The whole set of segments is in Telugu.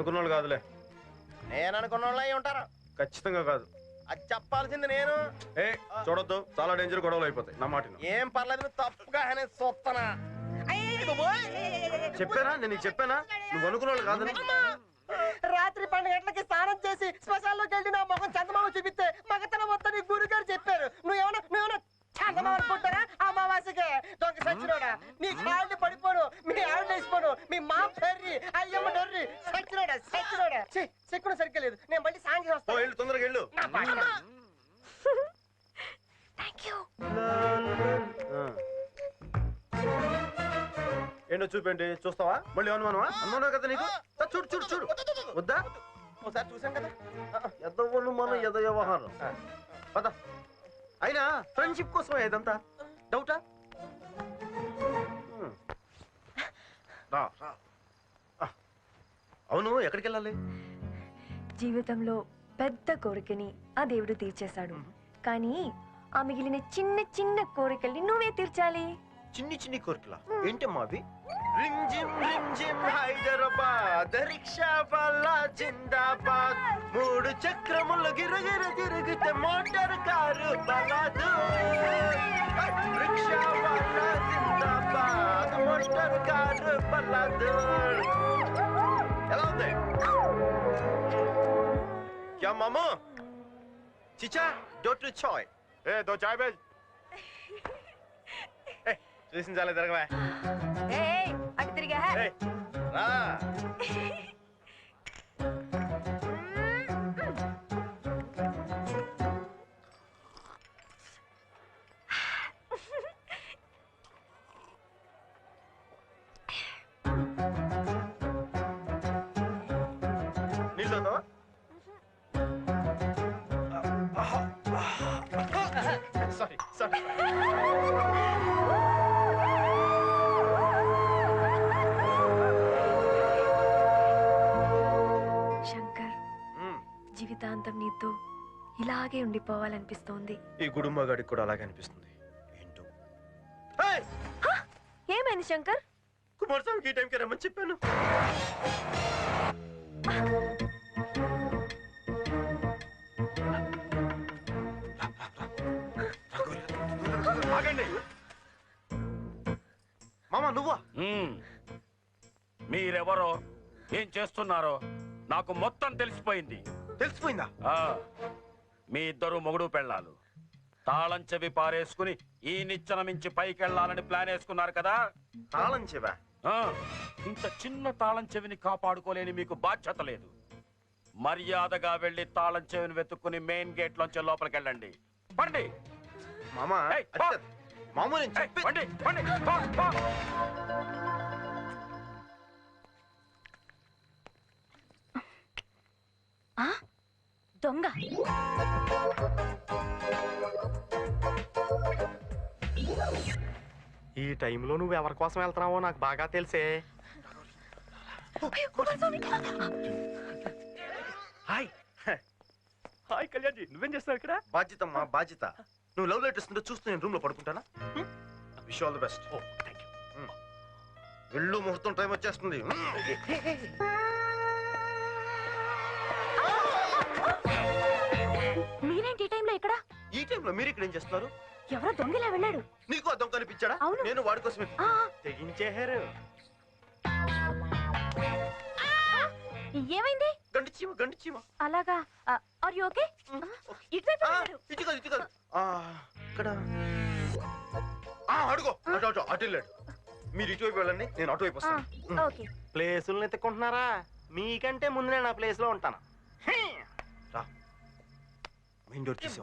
అనుకున్న వాళ్ళు కాదులే. నేను అనుకున్న వాళ్ళు అయి ఉంటారు. ఖచ్చితంగా కాదు. అది చెప్పాల్సింది నేను. చూడొద్దు, చాలా డేంజర్, గొడవలు అయిపోతాయి. నా మాట ఏం పర్లేదు, తప్పుగా అనేది చూస్తానా. చెప్పానా నేను నీకు చెప్పానా నువ్వు అనుకున్న వాళ్ళు కాదని? రాత్రి 12 గంటలకి స్నానం చేసి శ్మశానంలోకి వెళ్ళి నా మొహం చందమామ చూపిస్తే మగతనం మొత్తం నీ గురుగారు చెప్పారు. నువ్వేమన్నా చందమామ అనుకుంటారా? అమావాస్యకే దొంగ సచ్చినోడా, నీ కాళ్ళు పడిపోను, మీ ఆవిడ వేసిపోను, మీ మా డర్రి అయ్యమ్మ డర్రి సచ్చినోడా చెక్కుడు సరిగ్గా లేదు. నేను మళ్ళీ సాయంత్రం వస్తాను. తొందరగా వెళ్ళు. ఏంటో చూపేంటి, చూస్తావా? మళ్ళీ అనుమానమా? అనుమానం కదా నీకు? చూడు చూడు చూడు. వద్దా? ఒకసారి చూసాం కదా. ఎదవను మన ఎద వ్యవహారం. పద. అయినా ఫ్రెండ్షిప్ కోసమే ఇదంతా. డౌటా? అవును, ఎక్కడికి వెళ్ళాలి? జీవితంలో పెద్ద కోరికని ఆ దేవుడు తీర్చేశాడు. కానీ ఆ మిగిలిన చిన్న చిన్న కోరికల్ని నువ్వే తీర్చాలి. చిన్ని చిన్ని కోరికలా? ఏంటమ్మా అవి? రింజిమ్ రింజిమ్ హైదరాబాద్, రిక్షా వాలా జిందాబాద్, 3 చక్రములు గిరగిర తిరిగితే మోటార్ కారు బలాదూర్. రిక్షా వాలా జిందాబాద్, మోటార్ కారు బలాదూర్. ఎలా ఉంది? క్యా మామూ? చిచా, 2 చాయ్. దో చాయ్ బేజ్. చూసిన చాలా తిరగవా? అటు తిరిగా రా. నీళ్ళు సారీ సారీ. శంకర్, జీవితాంతం నీతో ఇలాగే ఉండిపోవాలనిపిస్తోంది. ఈ గుడుంబగాడికి కూడా అలాగే అనిపిస్తుంది. ఏంటో. ఏమైంది శంకర్? కుమారస్వామికి ఈ టైంకి రమ్మని చెప్పాను. ఆగండి. మామా నువ్వా? మీరెవరో, ఏం చేస్తున్నారో నాకు మొత్తం తెలిసిపోయింది. తెలిసిపోయిందా? మీ ఇద్దరు మొగుడు పెళ్ళాలు తాళం చెవి పారేసుకుని ఈ నిచ్చెన మించి పైకెళ్లాలని ప్లాన్ వేసుకున్నారు కదా. తాళం చెవా? ఇంత చిన్న తాళం చెవిని కాపాడుకోలేని మీకు బాధ్యత లేదు. మర్యాదగా వెళ్లి తాళం చెవిని వెతుక్కుని మెయిన్ గేట్ లోంచి లోపలికి వెళ్ళండి. పండి మామా. మామూ నేను చెప్పి దొంగ. ఈ టైంలో నువ్వు ఎవరి కోసం వెళ్తున్నావో నాకు బాగా తెలిసే. హాయ్ హాయ్ కళ్యాణ్జీ, నువ్వేం చేస్తావు ఇక్కడ? బాధ్యత అమ్మా, బాధ్యత. నువ్వు లవ్ లెటర్స్ ఉంటే చూస్తూ నేను రూమ్ లో పడుకుంటానా? Wish all the best. వెళ్ళు, ముహూర్తం టైం వచ్చేస్తుంది. మీరేంటి ఈ టైంలో ఇక్కడ? ఈ టైంలో మీరు ఇక్కడ ఏం చేస్తున్నారు? ఎవరో దొంగలా వెళ్ళాడు. నీకు ఆ దొంగ కనిపించాడా? అవును. నేను వాడి కోసమే. తెగించేశారు. ఏమైంది? గండి చీమ. అలాగా? Are you okay? ఇటువైపు వెళ్ళాడు. ఇటు కాదు. ఇక్కడ అడుగో, అటు వెళ్ళాడు. మీరు ఇటువైపు వెళ్ళండి, నేను అటువైపు వస్తాను. ఓకే. ప్లేసులను ఎత్తుకుంటున్నారా? మీకంటే ముందు నేను ఆ ప్లేస్ లో ఉంటాను.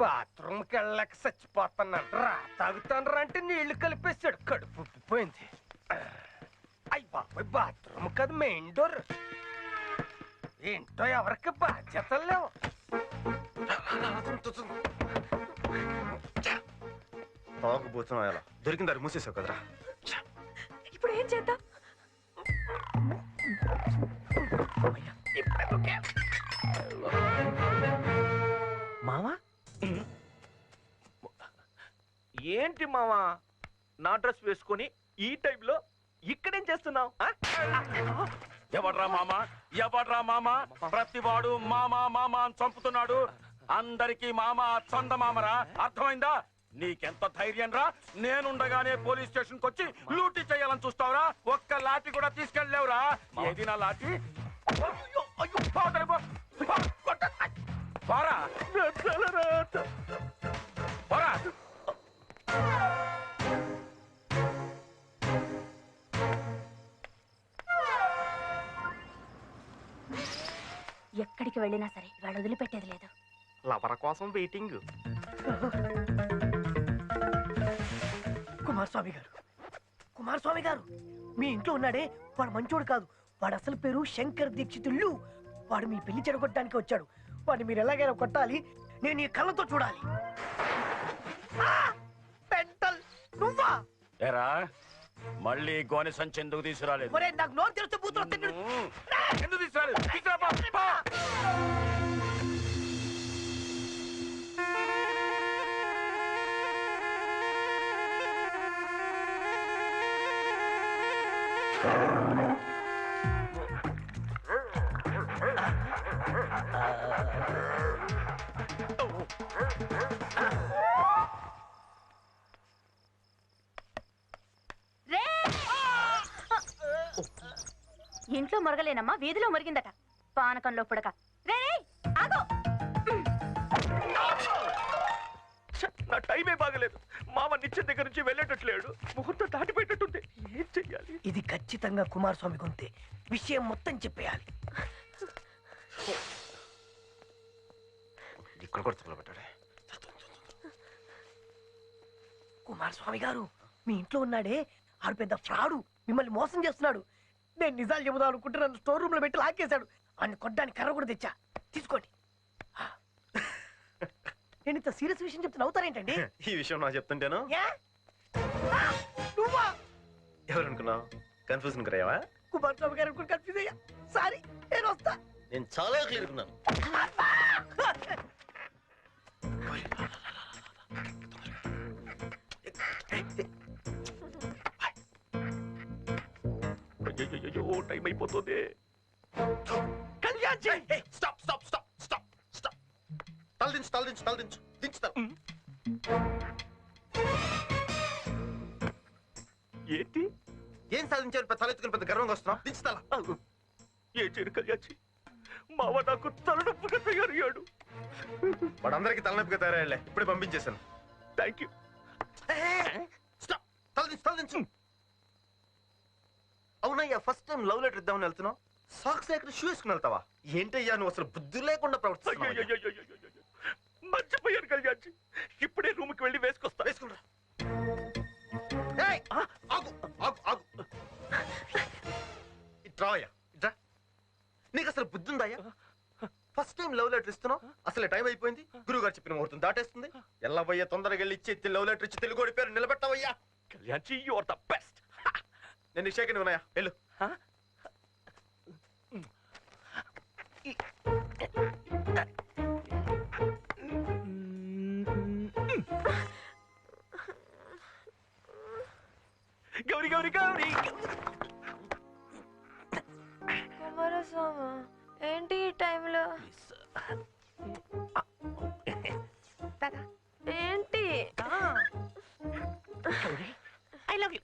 బాత్రూమ్కి వెళ్ళక చచ్చిపోతున్నాను. రా తాగుతాను రా అంటే నీళ్లు కలిపేశాడు. కడుపు ఉప్పిపోయింది. అయ్యి బాబాయ్, బాత్రూమ్ కదా మెయిన్ డోర్. ఏంటో ఎవరికి బాధ్యతలు లేవు. తాగుబోతున్నా ఎలా దొరికిందారు మూసేసావు కదరా. ఇప్పుడు ఏం చేద్దాం? మావా, ఏంటి మావా నా డ్రెస్ వేసుకొని ఈ టైంలో ఇక్కడేం చేస్తున్నావు? ఎవడ్రా మామ ఎవడ్రా మామ ప్రతివాడు మామా మామా అని చంపుతున్నాడు అందరికీ మామ చంద మామరా అర్థమైందా నీకెంత ధైర్యం రా నేనుండగానే పోలీస్ స్టేషన్ వచ్చి లూటీ చేయాలని చూస్తావురా ఒక్క లాఠీ కూడా తీసుకెళ్ళలేవురా ఏది నా లాఠీ అయ్యో, అయ్యో, పోతలే పో. పో, కొట్ట. పోరా పోరా ఎక్కడికి వెళ్ళినా సరే వాళ్ళు వదిలిపెట్టేది లేదు. లవర కోసం వెయిటింగ్. కుమారస్వామి గారు మీ ఇంట్లో ఉన్నాడే వాడు మంచోడు కాదు. వాడు అసలు పేరు శంకర్ దీక్షితుళ్ళు. వాడు మీ పెళ్లి చెడగొట్టడానికి వచ్చాడు. వాడిని మీరు ఎలాగైనా కొట్టాలి. నేను ఈ కళ్ళతో చూడాలి. నువ్వా ఎరా మళ్ళీ గోనె సంచి ఎందుకు తీసుకురాలేదు నాకు నోరు తెరిస్తే బూతులు ఎందుకు తీసుకురాలేదు తీసుకురా పో. ఇంట్లో మొరగలేనమ్మా వీధిలో మొరిగిందట పానకంలో పుడక. రే ఆగో. నా టైమే బాగలేదు. మామ నిత్యం దగ్గర నుంచి వెళ్ళేటట్లేడు. ముహూర్తం దాటిపోయేటట్టుంది. ఏం చెయ్యాలి? ఇది ఖచ్చితంగా కుమారస్వామి గొంతే. విషయం మొత్తం చెప్పేయాలి. ఇక్కడ కూడా పెట్టాడే. కుమారస్వామి గారు మీ ఇంట్లో ఉన్నాడే ఆడు పెద్ద ఫ్రాడు. మిమ్మల్ని మోసం చేస్తున్నాడు. నేను నిజాలు చెబుదాం అనుకుంటే నన్ను స్టోర్ రూమ్ లో పెట్టి లాక్కేశాడు. ఆయన కొట్టడానికి కర్ర కూడా తెచ్చా. తీసుకోండి. నేను ఇంత సీరియస్ విషయం చెప్తే నవ్వుతారేంటండి? ఈ విషయం నాకు చెప్తుంటేను నువ్వా ఎవరు అనుకున్నావు? కన్ఫ్యూజన్ కరయ్యావా? కుమారస్వామి గారు అనుకుని కన్ఫ్యూజ్ అయ్యా. సారీ, నేను వస్తా. నేను చాలా క్లియర్ ఉన్నాను. టైం అయిపోతుంది. Stop stop stop stop stop. తలదించు తలదించు తలదించు దించుతా. ఏంటి ఏం సాధించారు? తలెత్తుకుని పెద్ద గర్వంగా వస్తున్నావు. దించుతా. ఏం చేయను కళ్యాణి, మావ నాకు తలనొప్పిగా తయారయ్యాడు. వాడందరికీ తలనొప్పిగా తయారయ్యాలే. ఇప్పుడే పంపించేశాను. Thank you. స్టాప్. తలదించు తలదించు. అవునయ్యా, ఫస్ట్ టైం లవ్ లెటర్ ఇద్దామని వెళ్తున్నావు. సాక్స్ లేక షూ వేసుకుని వెళ్తావా? ఏంటయ్యా నువ్వు అసలు బుద్ధి లేకుండా ప్రవర్తిస్తున్నావు. మర్చిపోయాను కళ్యాణ్. ఇప్పుడే రూమ్ కి వెళ్ళి వేసుకొస్తా. వేసుకుంటా. ఆగు ఆగు ఆగు. ఇట్రావయ్యా ఇట్రా. నీకు అసలు బుద్ధి ఉందాయ్యా? ఫస్ట్ టైం లవ్ లెటర్ ఇస్తున్నావు. అసలు టైం అయిపోయింది. గురువు గారు చెప్పిన ముహూర్తం దాటేస్తుంది. ఎల్లవయ్యా తొందరగా వెళ్ళి ఇచ్చి లవ్ లెటర్ ఇచ్చి తెలుగు పేరు నిలబెట్టావయ్యా. Kalyan, you are the best. నేను షేకండి ఉన్నాయా? వెళ్ళు. గౌరీ గౌరీ గౌరీ. కుమారస్వామి ఏంటి ఈ టైంలో? ఏంటి? I love you.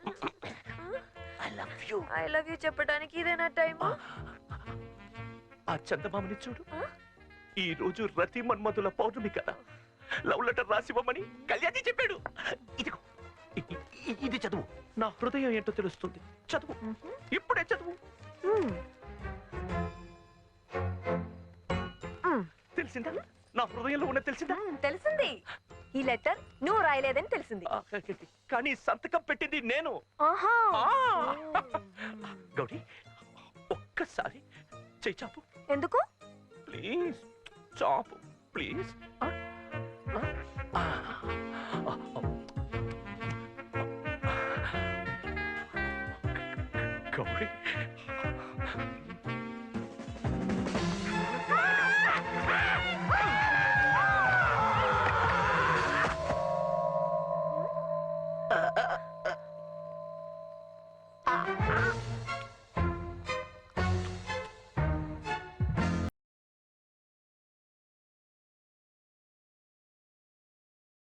I love you చెప్పడానికి ఇదేనా టైము? ఆ చందమామని చూడు. ఈ రోజు రతి మన్మధుల పౌర్ణమి కదా. లవ్ లెటర్ రాసివ్వమని కళ్యాణి చెప్పాడు. ఇదిగో ఇది చదువు. నా హృదయం ఏంటో తెలుస్తుంది. చదువు, ఇప్పుడే చదువు. తెలిసిందా? నా హృదయంలో ఉన్న తెలిసిందా? తెలిసింది. ఈ లెటర్ నువ్వు రాయలేదని తెలిసింది. కానీ సంతకం పెట్టింది నేను. ఆహా. గౌరీ, ఒక్కసారి చెయ్యి చాపు. ఎందుకు? Please చాపు please. గౌరీ,